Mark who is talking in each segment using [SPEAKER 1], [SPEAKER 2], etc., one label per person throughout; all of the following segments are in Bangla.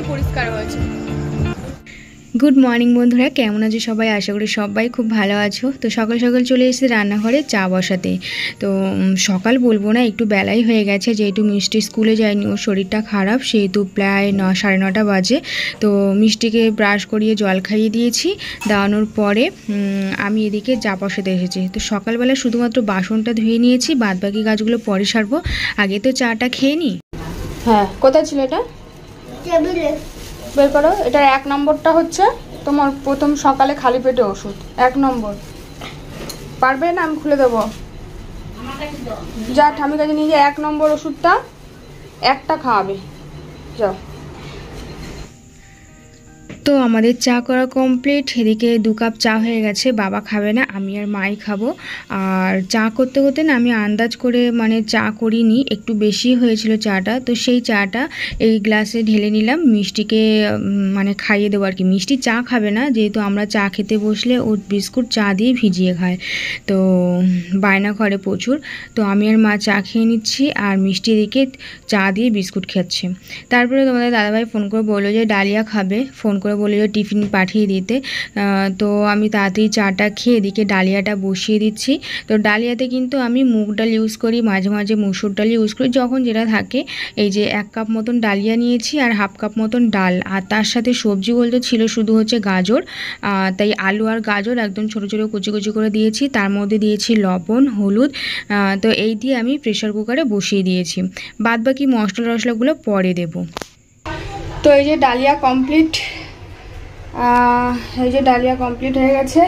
[SPEAKER 1] পুরোপুরি পরিষ্কার হয়েছে।
[SPEAKER 2] গুড মর্নিং বন্ধুরা, কেমন আছো সবাই? আশা করি সবাই খুব ভালো আছো। তো সকাল সকাল চলে এসেছি রান্নাঘরে চা বসাতে। তো সকাল বলবো না, একটু বেলাই হয়ে গেছে, যেহেতু মিষ্টি স্কুলে যায়নি, ওর শরীরটা খারাপ, সেহেতু প্রায় 9-9:30 বাজে। তো মিষ্টিকে ব্রাশ করিয়ে জল খাইয়ে দিয়েছি। দাওয়ানোর পরে আমি এদিকে চা বসাতে এসেছি। তো সকালবেলা শুধুমাত্র বাসনটা ধুয়ে নিয়েছি, বাদবাকি কাজগুলো পরে সারবো, আগে তো চাটা খেয়ে নিই।
[SPEAKER 1] হ্যাঁ, কোথায় ছিল এটা? বের করো। এটার 1 নম্বরটা হচ্ছে তোমার প্রথম সকালে খালি পেটে ওষুধ। 1 নম্বর পারবে না? আমি খুলে দেবো। যা ঠামির কাছে নিয়ে যে 1 নম্বর ওষুধটা একটা খাওয়াবে, যাও।
[SPEAKER 2] তো আমাদের চা করা কমপ্লিট। এদিকে 2 কাপ চা হয়ে গেছে, বাবা খাবে না, আমি আর মাই খাবো। আর চা করতে করতে না আমি আন্দাজ করে মানে চা করিনি, একটু বেশি হয়েছিল চাটা। তো সেই চাটা এই গ্লাসে ঢেলে নিলাম, মিষ্টিকে মানে খাইয়ে দেবো আর কি। মিষ্টি চা খাবে না, যেহেতু আমরা চা খেতে বসলে ও বিস্কুট চা দিয়ে ভিজিয়ে খায়, তো বায়না করে প্রচুর। তো আমি আর মা চা খেয়ে নিচ্ছি, আর মিষ্টি এদিকে চা দিয়ে বিস্কুট খাচ্ছে। তারপরে তোমাদের দাদাভাই ফোন করে বললো যে ডালিয়া খাবে, ফোন করে বললো যে টিফিন পাঠিয়ে দিতে। তো আমি তাড়াতাড়ি চাটা খেয়ে এদিকে ডালিয়াটা বসিয়ে দিচ্ছি। তো ডালিয়াতে কিন্তু আমি মুগ ডাল ইউজ করি, মাঝে মাঝে মুসুর ডাল ইউজ করি, যখন যেটা থাকে। এই যে 1 কাপ মতন ডালিয়া নিয়েছি আর 1/2 কাপ মতন ডাল, আর তার সাথে সবজি বলতে ছিল শুধু হচ্ছে গাজর। তাই আলু আর গাজর একদম ছোটো ছোটো কুচি কুচি করে দিয়েছি, তার মধ্যে দিয়েছি লবণ, হলুদ। তো এই দিয়ে আমি প্রেশার কুকারে বসিয়ে দিয়েছি, বাদবাকি মশলা টশলাগুলো পরে দেব।
[SPEAKER 1] তো এই যে ডালিয়া কমপ্লিট, হয়ে গেছে।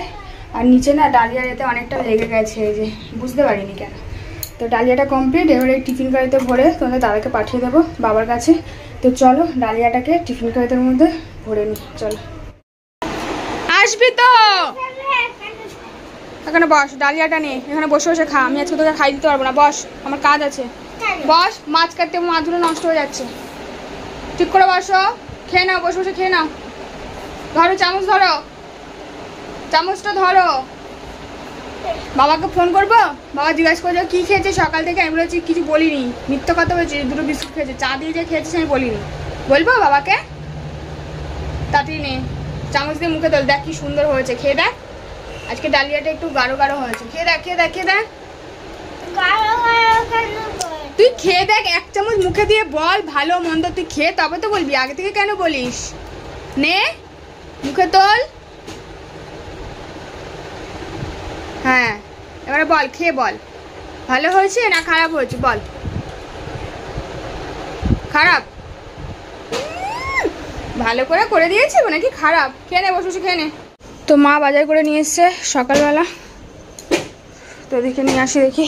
[SPEAKER 1] আর নিচে না ডালিয়ার এতে অনেকটা লেগে গেছে, এই যে বুঝতে পারিনি কেন। তো ডালিয়াটা কমপ্লিট, এবারে টিফিন কারিতে ভরে তোমাদের দাদাকে পাঠিয়ে দেবো বাবার কাছে। তো চলো ডালিয়াটাকে টিফিন কারিতের মধ্যে ভরে নিই, চলো। আসবি তো? এখানে বস, ডালিয়াটা নে, এখানে বসে বসে খা। আমি আজকে তোকে খাই দিতে পারবো না, বস, আমার কাজ আছে। বস, মাছ কাটতে মাছগুলো নষ্ট হয়ে যাচ্ছে। ঠিক করে বসো, খেয়ে নাও, বসে বসে খেয়ে নাও। ধরো চামচ, ধরো চামচটা, ধরো। বাবাকে ফোন করবো, বাবা জিজ্ঞাসা করছে কী খেয়েছে সকাল থেকে। আমি বলেছি কিছু বলিনি, মিথ্যা কথা বলছি, 2টো বিস্কুট খেয়েছে, চা দিয়ে যে খেয়েছিস আমি বলিনি। বলবো বাবাকে? তাড়াতাড়ি নে, চামচ দিয়ে মুখে তোল, দেখ কি সুন্দর হয়েছে, খেয়ে দেখ। আজকে ডালিয়াটা একটু গাঢ় গাঢ় হয়েছে, খেয়ে দেখ, খেয়ে দেখ, খেয়ে দেখ। তুই খেয়ে দেখ, 1 চামচ মুখে দিয়ে বল ভালো মন্দ, তুই খেয়ে তবে তো বলবি, আগে থেকে কেন বলিস? নে, মুখে তোল। হ্যাঁ, এবারে বল, খেয়ে বল ভালো হয়েছে না খারাপ হয়েছে, বল। খারাপ? ভালো করে করে দিয়েছি নাকি খারাপ? খেয়ে নে, বসে বসে খেয়ে নে। তো মা বাজার করে নিয়ে এসছে সকালবেলা, তো দেখে নিয়ে আসি দেখি।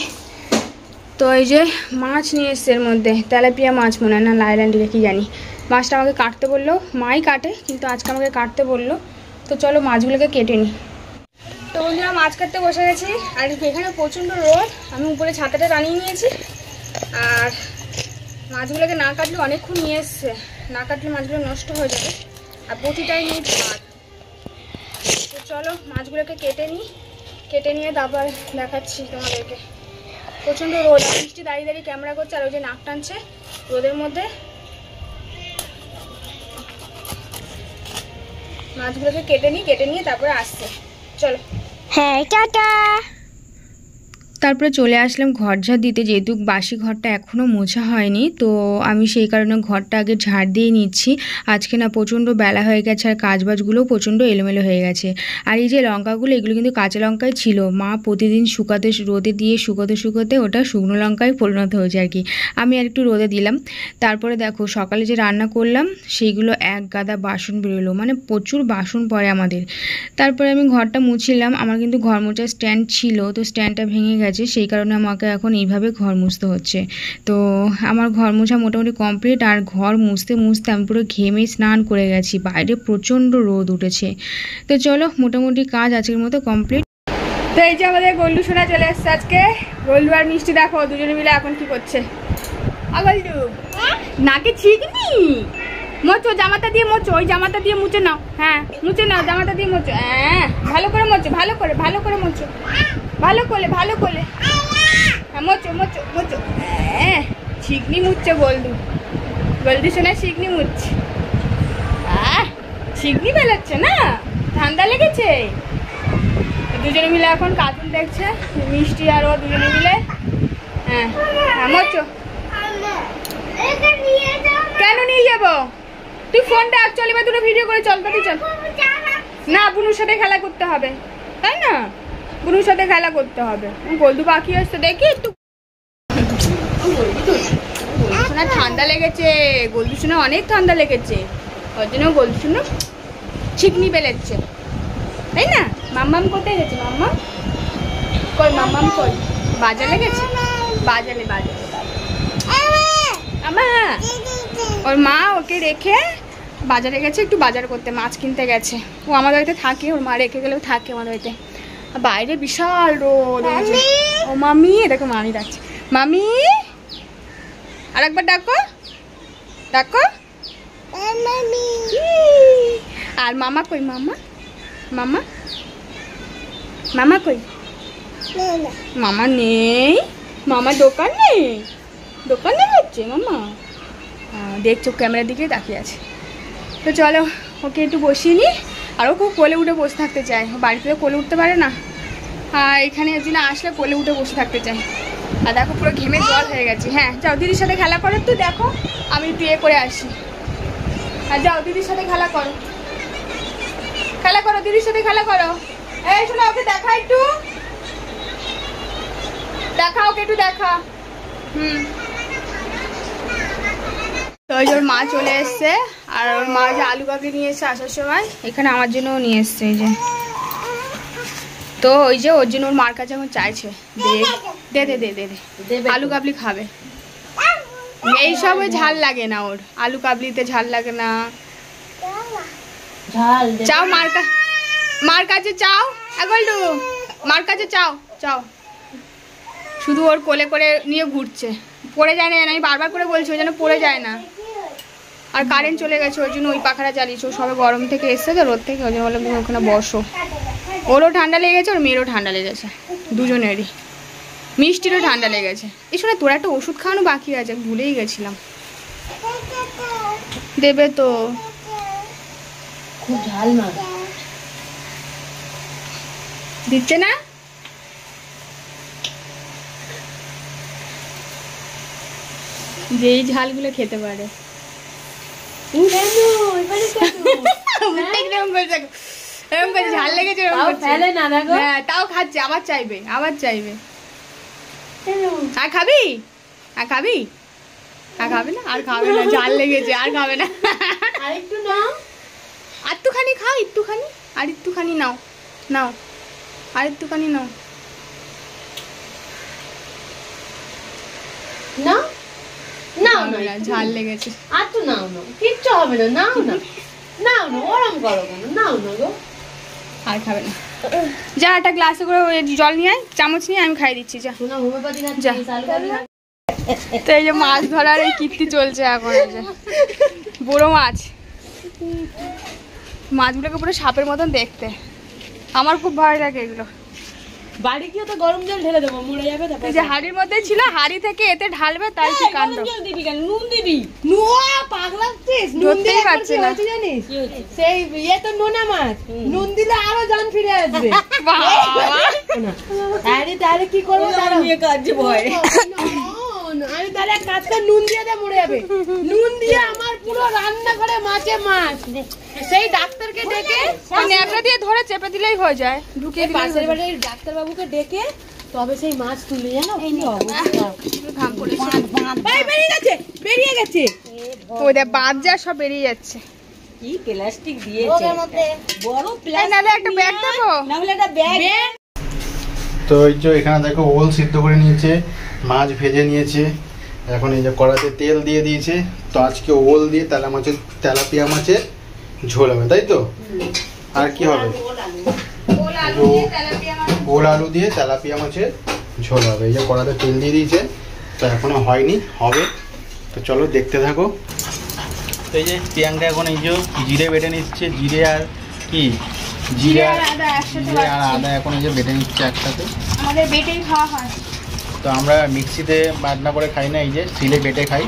[SPEAKER 1] তো এই যে মাছ নিয়ে এসছে, এর মধ্যে তেলাপিয়া মাছ মনে হয়, না লাইল্যান্ডি কি জানি। মাছটা আমাকে কাটতে বললো, মাই কাটে কিন্তু আজকে আমাকে কাটতে বললো। তো চলো মাছগুলোকে কেটে নিই। তো বন্ধুরা মাছ কাটতে বসে গেছি, আর এখানে প্রচণ্ড রোদ, আমি উপরে ছাতাটা টানিয়ে নিয়েছি। আর মাছগুলোকে না কাটলে অনেকক্ষণ নিয়ে এসছে, না কাটলে মাছগুলো নষ্ট হয়ে যাবে, আর প্রতিটাই নিয়ে ভাত। তো চলো মাছগুলোকে কেটে নিই, কেটে নিয়ে তারপর দেখাচ্ছি তোমাদেরকে। প্রচণ্ড রোদ, আর মিষ্টি দাঁড়িয়ে দাঁড়িয়ে ক্যামেরা করছে, আর ওই যে নাক টানছে রোদের মধ্যে। মাছগুলোকে কেটে নিয়ে তারপরে আসছে, চলো।
[SPEAKER 2] হ্যাঁ, টাটা। তারপরে চলে আসলাম ঘর ঝাড় দিতে, যেহেতু বাসি ঘরটা এখনও মোছা হয়নি, তো আমি সেই কারণে ঘরটা আগে ঝাড় দিয়ে নিচ্ছি। আজকে না প্রচণ্ড বেলা হয়ে গেছে, আর কাজবাজগুলোও প্রচণ্ড এলোমেলো হয়ে গেছে। আর এই যে লঙ্কাগুলো, এগুলো কিন্তু কাঁচা লঙ্কাই ছিল, মা প্রতিদিন শুকাতে রোদে দিয়ে শুকোতে ওটা শুকনো লঙ্কায় পরিণত হয়েছে আর কি। আমি আর একটু রোদে দিলাম। তারপরে দেখো সকালে যে রান্না করলাম সেইগুলো 1 গাদা বাসন বেরোলো, মানে প্রচুর বাসন পড়ে আমাদের। তারপরে আমি ঘরটা মুছিলাম, আমার কিন্তু ঘর মোছার স্ট্যান্ড ছিল, তো স্ট্যান্ডটা ভেঙে গেছে, সেই কারণে আমাকে এখন এইভাবে ঘর মুছতে হচ্ছে। তো আমার ঘর মোছা মোটামুটি কমপ্লিট, আর ঘর মুছতে মুছতে আমি পুরো ঘেমে স্নান করে গেছি, বাইরে প্রচণ্ড রোদ উঠেছে। তো চলো মোটামুটি কাজ আজকের মতো কমপ্লিট।
[SPEAKER 1] তো এই যে আমাদের গোল্ডু সোনা চলে এসছে আজকে। গোল্ডু আর মিষ্টি দেখো দুজনে মিলে এখন কি করছে। গোল্ডু নাকে ছিকনি মোচো, জামাটা দিয়ে মোচো, ওই জামাটা দিয়ে মুছে নাও। হ্যাঁ মুছে নাও, জামাটা দিয়ে মোচো। হ্যাঁ ভালো করে মোচো, ভালো করে মোচো, ভালো করে। হ্যাঁ মোচো। হ্যাঁ ছিকনি মুছছে গোল্ডু সোনা, ছিকনি মুছছে। চিকনি বেলাচ্ছে না, ঠান্ডা লেগেছে। দুজনে মিলে এখন কার্টুন দেখছে, মিষ্টি আর ও দুজনে মিলে। হ্যাঁ মরছো কেন নিয়ে যাবো? তুই ফোনটা অ্যাকচুয়ালি বা দুটো ভিডিও করে চল, তুই চল না। বুনুর সাথে খেলা করতে হবে, তাই না? বুনুর সাথে খেলা করতে হবে। গোলদু পাখি আসছে দেখি একটু। গোলদু ঠান্ডা লেগেছে, গোলদু শোনা অনেক ঠান্ডা লেগেছে, ওর জন্য গোলদু শোনা চিকনি বেলেচ্ছে, তাই না? মাম্মাম কোথায় গেছে? মাম্মাম কই? মাম্মাম কই? বাজারে গেছে, বাজারে বাজারে। আমা ওর মা ওকে রেখে বাজারে গেছে, একটু বাজার করতে, মাছ কিনতে গেছে। ও আমাদের বাড়িতে থাকে, ওর মা রেখে গেলেও থাকে আমাদের বাড়িতে। বাইরে বিশাল রোদ। ও মামি, দেখো মামি ডাকছে, মামি আরেকবার ডাকো, ডাকো। আর মামা কই? মামা মামা মামা কই? মামা নেই, মামা দোকান নেই, দোকানে যাচ্ছে মামা। দেখছো ক্যামেরার দিকে তাকিয়ে আছে। তো চলো ওকে একটু বসিয়ে নিই। আরও খুব কোলে উঠে বসে থাকতে চায়, বাড়িতে তো কোলে উঠতে পারে না, আর এখানে একদিন আসলে কোলে উঠে বসে থাকতে চায়। আর দেখো পুরো ঘেমে জল হয়ে গেছে। হ্যাঁ যাও দিদির সাথে খেলা করো, তো দেখো আমি একটু এ করে আসি। আর যাও দিদির সাথে খেলা করো, খেলা করো, দিদির সাথে খেলা করো। এই শোনো, ওকে দেখা, একটু দেখা, ওকে একটু দেখা। তো ওই যে ওর মা চলে এসছে, আর ওর মা যে আলু কাবলি নিয়ে এসছে আসার সময়, এখানে আমার জন্যও নিয়ে এসছে এই যে। তো ওই যে ওর জন্য ওর মার কাছে এখন চাইছে, দে দে দে দে দে, আলু কাবলি খাবে। এইসব ওই ঝাল লাগে না ওর, আলু কাবলিতে ঝাল লাগে না। চাও মার কাছে চাও, আগলটু মার কাছে চাও, চাও। শুধু ওর কোলে করে নিয়ে ঘুরছে, পড়ে যায় না, আমি বারবার করে বলছি ওই জন্য পড়ে যায় না। আর কারেন্ট চলে গেছে, ওই জন্য ওই পাখাটা চালিয়েছে। ও সবে গরম থেকে এসছে তো, রোদ থেকে, ওই জন্য বললাম তুমি ওখানে বসো। ওরও ঠান্ডা লেগেছে, ওর মেয়েরও ঠান্ডা লেগেছে, দুজনেরই। মিষ্টিরও ঠান্ডা লেগেছে। এই শোনা, তোর একটা ওষুধ খাওয়ানো বাকি আছে, ভুলেই গেছিলাম। দেবে তো,
[SPEAKER 3] খুব ঝাল না
[SPEAKER 1] দিচ্ছে না? যেই ঝালগুলো খেতে পারে। ঝাল লেগেছে, হ্যাঁ তাও খাচ্ছে, আবার চাইবে, আবার চাইবে। আর খাবি? আর খাবি? আর খাবে না, আর খাবে না, ঝাল লেগেছে, আর খাবে না।
[SPEAKER 3] আরেকটু নাও,
[SPEAKER 1] একটুখানি খাও, একটুখানি, আর একটুখানি নাও, নাও আর একটুখানি নাও।
[SPEAKER 3] নাও নাও না,
[SPEAKER 1] ঝাল লেগেছে।
[SPEAKER 3] আর তো নাও না, কিচ্ছু হবে না, নাও না, নাও না, ওরম করো কেন, নাও না গো।
[SPEAKER 1] আর খাবে না, যা একটা গ্লাসে করে জল নিয়ে আয়, চামচ নিয়ে আমি খাই দিচ্ছি, যা।
[SPEAKER 3] শোনা হোমিওপ্যাথি না,
[SPEAKER 1] যা।
[SPEAKER 3] আলু কাবলি না।
[SPEAKER 1] তো এই যে মাছ ধরার এই কীর্তি চলছে এখন, এই যে বড় মাছ, মাছগুলোকে পুরো সাপের মতন দেখতে। আমার খুব ভয় লাগে এগুলো।
[SPEAKER 3] বাড়ি গিয়ে তো গরম জল ঢেলে দেবো, মরে যাবে।
[SPEAKER 1] এই যে হাড়ির মধ্যে ছিল, হাড়ি থেকে এতে ঢালবে, তাই কি কাণ্ড।
[SPEAKER 3] জল দিবি কেন? নুন দিবি। নুয়া পাগলাচ্ছিস? নুন দিলে
[SPEAKER 1] পারছি না,
[SPEAKER 3] জানিস সেই ইয়ে তো নোনা মাছ, নুন দিলে আরো জান ফিরে আসবে। আরে তাহলে কি করবো? তারা নিয়ে কাজে ভয়। আমি তাহলে এক কাজ করে নুন দিয়ে মরে যাবে। নুন দিয়ে আমার পুরো রান্না করে মাছে মাছ, সেই ডাক্তারকে ডেকে
[SPEAKER 1] ন্যাপটা দিয়ে ধরে চেপে দিলেই হয়ে যায়, ঢুকিয়ে দিলেই
[SPEAKER 3] পাশের বাড়ির ডাক্তার বাবুকে ডেকে তবে সেই মাছ তুলে জানো কি অবস্থা। বেরিয়ে গেছে, বেরিয়ে গেছে,
[SPEAKER 1] ওই দেখ বাদ যা সব বেরিয়ে যাচ্ছে।
[SPEAKER 3] কি প্লাস্টিক দিয়েছে, বড় প্লাস্টিক,
[SPEAKER 1] নালে একটা ব্যাগ দেবো,
[SPEAKER 3] নাহলে একটা ব্যাগ।
[SPEAKER 4] তো এই যে এখানে দেখো ওল সিদ্ধ করে নিয়েছে, মাছ ভেজে নিয়েছে, এখন এই যে কড়াতে তেল দিয়ে দিয়েছে। তো আজকে ওল দিয়ে তেলাপিয়া মাছের ঝোল হবে, তাই তো? আর কি হবে? ওল আলু দিয়ে তেলাপিয়া মাছের ঝোল হবে। এই যে কড়াতে তেল দিয়ে দিয়েছে, তো এখনো হয়নি, হবে। তো চলো দেখতে থাকো। তো এই যে প্রিয়াঙ্কা এখন এই যে জিরে বেটে নিচ্ছে, জিরে আর কি, জিরে আর আদা এখন এই যে বেটে নিচ্ছে একসাথে।
[SPEAKER 1] আমাদের বেটেই খাওয়া হয়।
[SPEAKER 4] তো আমরা মিক্সিতে বাটনা করে খাই না, এই যে শিলে বেটে খাই।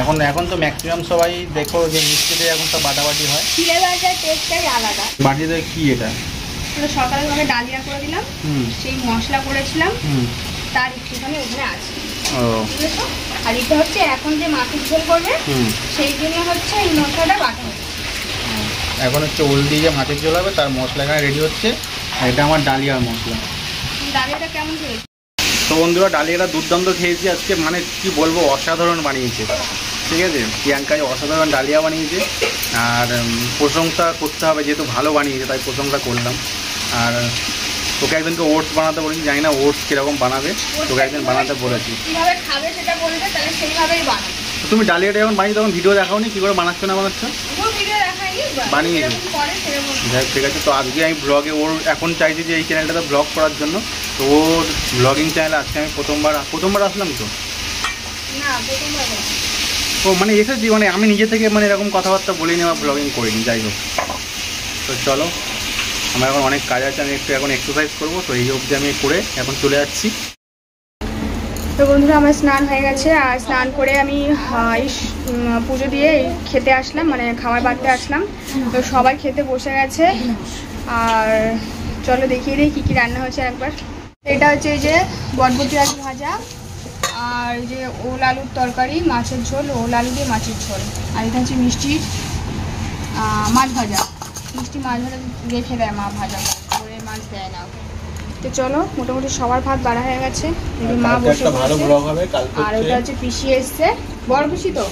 [SPEAKER 4] এখন এখন তো ম্যাক্সিমাম সবাই দেখো যে মিষ্টিতে এখন সব বাটাবাটি হয়।
[SPEAKER 1] চিড়ে ভাজার টেস্টটাই আলাদা।
[SPEAKER 4] বাটিতে কি এটা?
[SPEAKER 1] সকালে তোমাকে ডালিয়া করে দিলাম, সেই মশলা করেছিলাম, তার একটুখানি ওখানে আছে।
[SPEAKER 4] ও
[SPEAKER 1] বুঝেছো? আর এটা হচ্ছে এখন যে মাছের ঝোল করবে সেই জন্য হচ্ছে এই মশলাটা বাটা হচ্ছে।
[SPEAKER 4] এখন হচ্ছে ওল দিয়ে যে মাছের ঝোল হবে তার মশলা এখানে রেডি হচ্ছে, আর এটা আমার ডালিয়ার মশলা।
[SPEAKER 1] ডালিয়াটা কেমন খেয়েছি?
[SPEAKER 4] তো বন্ধুরা ডালিয়াটা দুর্দান্ত খেয়েছি আজকে, মানে কি বলবো, অসাধারণ বানিয়েছে। ঠিক আছে, প্রিয়াঙ্কায় অসাধারণ ডালিয়া বানিয়েছে, আর প্রশংসা করতে হবে যেহেতু ভালো বানিয়েছে তাই প্রশংসা করলাম। আর তোকে একদিনকে ওটস বানাতে বলেছি, জানি না ওটস কীরকম বানাবে, তোকে একদিন বানাতে বলেছি।
[SPEAKER 1] কীভাবে খাবে সেটা বলবে, তাহলে সেইভাবেই বানাবে।
[SPEAKER 4] তুমি ডালিয়াটা যখন বানিয়ে তখন ভিডিও দেখাও নি কী করে বানাচ্ছ না বানাচ্ছ? বানিয়েছি। যাই ঠিক আছে, তো আজকে আমি ব্লগে ওর এখন চাইছি যে এই চ্যানেলটাতে ব্লগ করার জন্য, তো ওর ব্লগিং চ্যানেলে আজকে আমি প্রথমবার আসলাম। তো ও মানে এসেছি, মানে আমি নিজে থেকে মানে এরকম কথাবার্তা বলিনি বা ব্লগিং করিনি। যাই হোক, তো চলো, আমার এখন অনেক কাজ আছে, আমি একটু এখন এক্সারসাইজ করবো, তো এই অবধি আমি করে এখন চলে যাচ্ছি।
[SPEAKER 1] তো বন্ধুরা আমার স্নান হয়ে গেছে, আর স্নান করে আমি পুজো দিয়ে খেতে আসলাম, মানে খাবার বাড়তে আসলাম। তো সবাই খেতে বসে গেছে, আর চলো দেখিয়ে দিই কী কী রান্না হয়েছে একবার। এটা হচ্ছে এই যে বটবটি আলু ভাজা, আর এই যে ওল আলুর তরকারি, মাছের ঝোল, ওল আলু দিয়ে মাছের ঝোল, আর এটা হচ্ছে মিষ্টির মাছ ভাজা। মিষ্টি মাছ ভাজা রেখে দেয় মা, ভাজা করে মাছ দেয় না ওকে। তো চলো, মোটামুটি সবার ভাত বাড়া হয়ে গেছে, মা বসে আর ওটা হচ্ছে পিসি এসছে, বড় পিসি তো,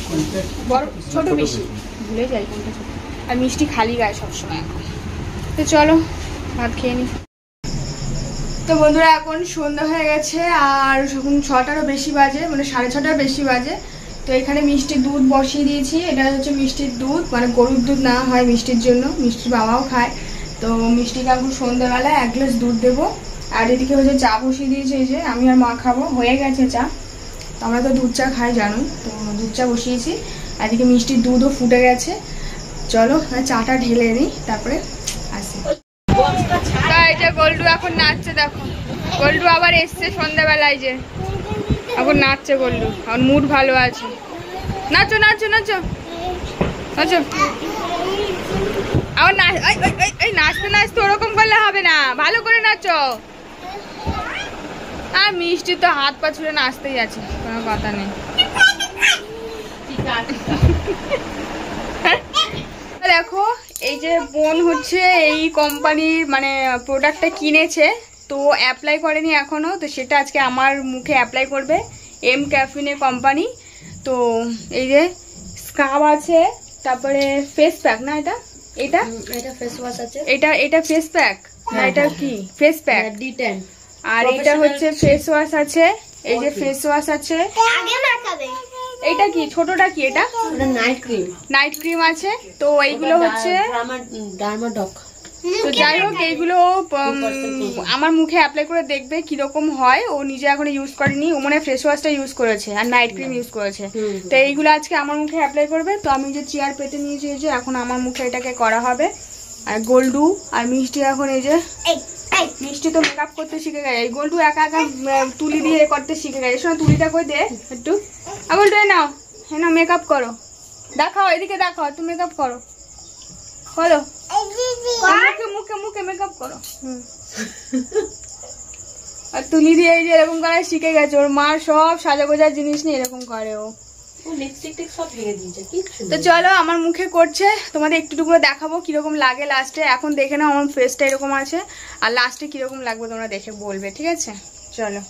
[SPEAKER 1] বড় ছোট পিসি, ভুলে যাই কোনটা ছোট। আর মিষ্টি খালি গায়ে সবসময় এখন। তো চলো ভাত খেয়ে নিই। তো বন্ধুরা এখন সন্ধ্যা হয়ে গেছে, আর এখন 6টারও বেশি বাজে, মানে 6:30টার বেশি বাজে। তো এখানে মিষ্টির দুধ বসিয়ে দিয়েছি, এটা হচ্ছে মিষ্টির দুধ, মানে গরুর দুধ না হয় মিষ্টির জন্য, মিষ্টির বাবাও খায়। তো মিষ্টিকে এখন সন্ধ্যাবেলায় 1 গ্লাস দুধ দেবো। আর এদিকে হচ্ছে চা বসিয়ে দিয়েছে, এই যে আমি আর মা খাবো, হয়ে গেছে চা। তো আমরা তো দুধ চা খাই জানো, তো দুধ চা বসিয়েছি, আর এদিকে মিষ্টির দুধও ফুটে গেছে। চলো চাটা ঢেলে নিই, তারপরে আসি। এই যে গোল্ডু এখন নাচছে, দেখো গোল্ডু আবার এসছে সন্ধ্যাবেলায়, যে এখন নাচছে গোল্ডু, এখন মুড ভালো আছে। নাচো নাচো নাচো নাচো, আবার নাচতে নাচতে ওরকম করলে হবে না, ভালো করে নাচো। আর মিষ্টি তো হাত পা ছুড়ে নাচতেই আছে, কোনো কথা নেই। দেখো এই যে বোন হচ্ছে এই কোম্পানির মানে প্রোডাক্টটা কিনেছে, তো অ্যাপ্লাই করেনি এখনো, তো সেটা আজকে আমার মুখে অ্যাপ্লাই করবে। এম ক্যাফিনের কোম্পানি। তো এই যে স্ক্রাব আছে, তারপরে ফেস প্যাক, না এটা এটা
[SPEAKER 3] এটা ফেস ওয়াশ আছে,
[SPEAKER 1] এটা ফেস প্যাক না, এটা কি ফেস প্যাক
[SPEAKER 3] D10,
[SPEAKER 1] আর এটা হচ্ছে ফেস ওয়াশ আছে, এই যে ফেস ওয়াশ আছে। এটা কি ছোটটা কি? এটা নাইট ক্রিম আছে। তো এইগুলো হচ্ছে
[SPEAKER 3] ডার্মাডক।
[SPEAKER 1] তো যাই হোক এইগুলো আমার মুখে অ্যাপ্লাই করে দেখবে কিরকম হয়। ও নিজে এখন ইউজ করেনি, ও মনে ফেস ওয়াশটা ইউজ করেছে আর নাইট ক্রিম ইউজ করেছে। তো এইগুলো আজকে আমার মুখে অ্যাপ্লাই করবে। তো আমি যে চেয়ার পেতে নিয়েছি, যে এখন আমার মুখে এটাকে করা হবে। আর গোল্ডু আর মিষ্টি এখন এই যে মিষ্টি তো মেকআপ করতে শিখে গেছে, এই গোল্ডু একা একা তুলি দিয়ে করতে শিখে গেছে। শোনো তুলিটা কই দে একটু, গোল্ডু নাও, হ্যাঁ না মেকআপ করো, দেখাও এদিকে দেখাও, তুমি মেকআপ করো, করো মুখে মুখে মুখে মেকআপ করো। আর তুলি দিয়ে এই যে এরকম করে শিখে গেছে, ওর মা সব সাজা গোজার জিনিস নিয়ে এরকম করে ও। তো চলো আমার মুখে করছে, তোমাদের একটু করে দেখাবো কিরকম লাগে লাস্টে। এখন দেখে নাও আমার ফেসটা এরকম আছে, আর লাস্টে কিরকম লাগবে তোমরা দেখে বলবে, ঠিক আছে? চলো।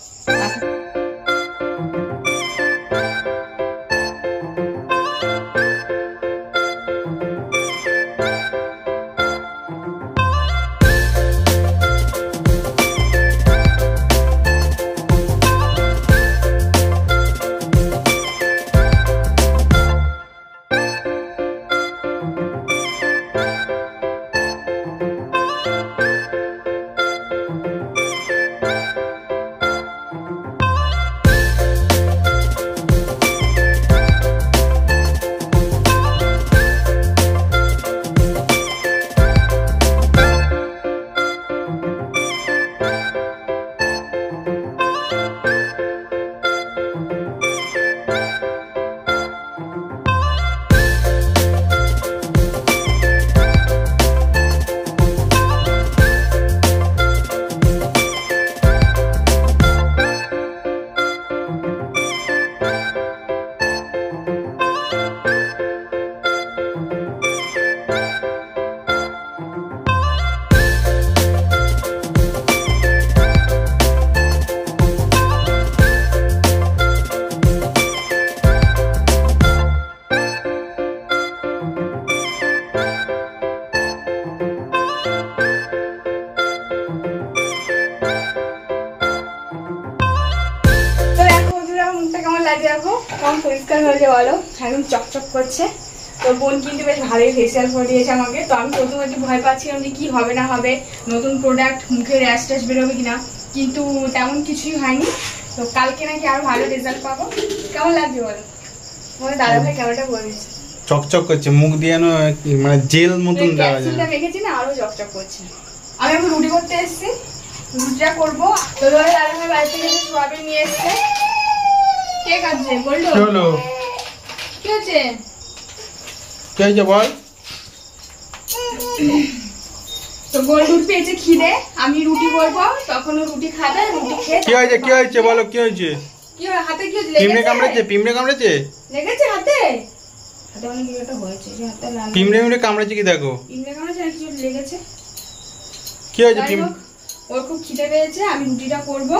[SPEAKER 1] লাগছে দেখো, কম পরিষ্কার হয়েছে বলো, একদম চকচক করছে। তো বোন কিন্তু বেশ ভালোই ফেসিয়াল করে দিয়েছে আমাকে। তো আমি প্রথমে একটু ভয় পাচ্ছিলাম যে কি হবে না হবে, নতুন প্রোডাক্ট, মুখে র্যাশ ট্যাশ বেরোবে কিনা, কিন্তু তেমন কিছুই হয়নি। তো কালকে নাকি আরো ভালো রেজাল্ট পাবো। কেমন লাগছে বলো? তোমাদের দাদা ভাই ক্যামেরাটা বলেছে
[SPEAKER 4] চকচক করছে, মুখ দিয়ে মানে জেল মতন দেওয়া যায়।
[SPEAKER 1] ক্যাপসুলটা মেখেছি না, আরো চকচক করছে। আমি এখন রুটি করতে এসেছি, রুটিটা করবো। তো তোমাদের দাদা ভাই বাড়ি থেকে সোয়াবিন নিয়ে এসছে। কে কাটছে বললো?
[SPEAKER 4] চলো
[SPEAKER 1] কি হচ্ছে?
[SPEAKER 4] কি হয়েছে বল?
[SPEAKER 1] তো গোলডুর পেয়েছে খিদে, আমি রুটি করবো, তখন ও রুটি খাবে, রুটি খেয়ে
[SPEAKER 4] কি হয়েছে? কি হয়েছে বলো? কি হয়েছে?
[SPEAKER 1] কি হয় হাতে? কি হয়েছে?
[SPEAKER 4] পিমড়ে কামড়েছে? পিমড়ে কামড়েছে?
[SPEAKER 1] লেগেছে হাতে? হাতে অনেক একটা হয়েছে, যে হাতে লাল
[SPEAKER 4] পিমড়ে মিমড়ে কামড়েছে কি দেখো?
[SPEAKER 1] পিমড়ে কামড়েছে না কিছু লেগেছে।
[SPEAKER 4] কি হয়েছে?
[SPEAKER 1] যাই হোক, ওর খুব খিদে পেয়েছে, আমি রুটিটা করবো,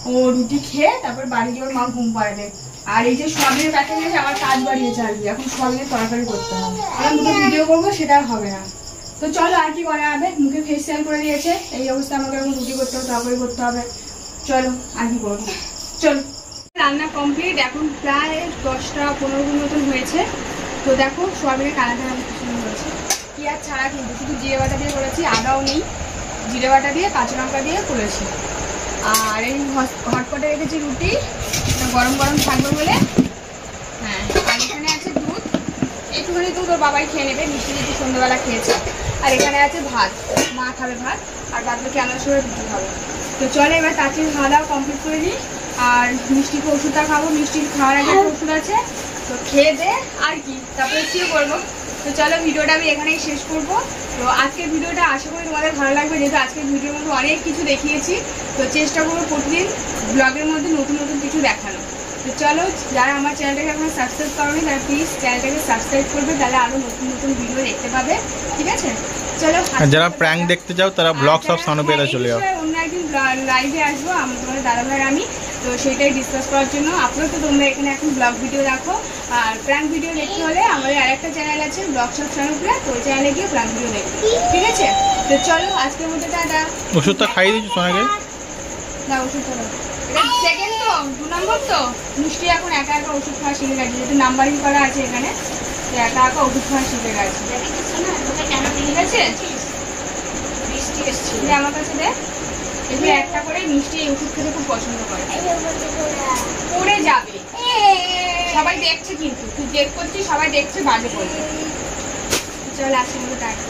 [SPEAKER 1] ও রুটি খেয়ে তারপর বাড়ি গিয়ে ওর মা ঘুম পাড়াবে। আর এই যে সোয়াবিনের প্যাকেট গেছে, আমার কাজ বাড়িয়েছে আর কি, এখন সোয়াবিনের তরকারি করতে হবে। আমি দুটো ভিডিও করবো, সেটা আর হবে না। তো চলো আর কি করা হবে, মুখে ফেসিয়াল করে দিয়েছে, এই অবস্থা আমাকে এখন রুটি করতে হবে, তরকারি করতে হবে। চলো আর কি করবো, চলো। রান্না কমপ্লিট, এখন প্রায় 10টা-15 মতন হয়েছে। তো দেখো সোয়াবিনের কালারটা আমি সুন্দর হয়েছে, পেঁয়াজ ছাড়া কিন্তু, শুধু জিরে বাটা দিয়ে করেছি, আদাও নেই, জিরে বাটা দিয়ে কাঁচা লঙ্কা দিয়ে করেছি। আর এই হটপটে রেখেছি রুটি, গরম গরম থাকবে বলে। হ্যাঁ, আর এখানে আছে দুধ, একটুখানি দুধ ওর বাবাই খেয়ে নেবে, মিষ্টি মিষ্টি সন্ধ্যাবেলা খেয়েছে। আর এখানে আছে ভাত, মা খাবে ভাত, আর বাদ বাকি আমার সঙ্গে রুটি খাবে। তো চলে এবার তাড়াতাড়ি খাওয়া দাওয়া কমপ্লিট করে নিই। আর মিষ্টিকে ওষুধটা খাবো, মিষ্টির খাওয়ার আগে একটা ওষুধ আছে, তো খেয়ে দে আর কি, তারপরে শুয়ে করবো। তো চলো ভিডিওটা আমি এখানেই শেষ করবো। তো আজকের ভিডিওটা আশা করি তোমাদের ভালো লাগবে, যেহেতু আজকের ভিডিওর মধ্যে অনেক কিছু দেখিয়েছি। তো চেষ্টা করবো প্রতিদিন ব্লগের মধ্যে নতুন নতুন কিছু দেখানো। তো চলো, যারা আমার চ্যানেলটাকে এখন সাবস্ক্রাইব করোনি তারা প্লিজ চ্যানেলটাকে সাবস্ক্রাইব করবে, তাহলে আরও নতুন নতুন ভিডিও দেখতে পাবে, ঠিক আছে? চলো,
[SPEAKER 4] যারা প্র্যাঙ্ক দেখতে চাও তারা ব্লগ সব সানুপেরা চলে যাও।
[SPEAKER 1] অন্য একদিন লাইভে আসবো তোমাদের দাদা ভাই আমি, তো সেটাই ডিসকাস করার জন্য। আপনারা তো তোমরা এখানে এখন ব্লগ ভিডিও দেখো, আর প্র্যাঙ্ক ভিডিও দেখতে হলে আমাদের আরেকটা চ্যানেল আছে ব্লগ সব সানুপেরা, তো ওই চ্যানেলে গিয়ে প্র্যাঙ্ক ভিডিও দেখবে, ঠিক আছে? তো চলো আজকের মধ্যে টাটা।
[SPEAKER 4] ওষুধটা খাইয়ে দিচ্ছি সোনাকে?
[SPEAKER 1] না, ওষুধটা দাও, এটা সেকেন্ড তো, 2 নম্বর তো। মিষ্টি এখন একা একা ওষুধ খাওয়া শিখে গেছে, যেহেতু নাম্বারিং করা আছে এখানে, তো একা একা ওষুধ খাওয়া শিখে গেছে, ঠিক আছে? মিষ্টি এসছে, আমার কাছে দে। এগুলো একটা করে মিষ্টি এই ওষুধ খেতে খুব পছন্দ করে, পড়ে যাবে, সবাই দেখছে কিন্তু, তুই চেক করছিস, সবাই দেখছে, বাজে করবে। চল আসি টাটা।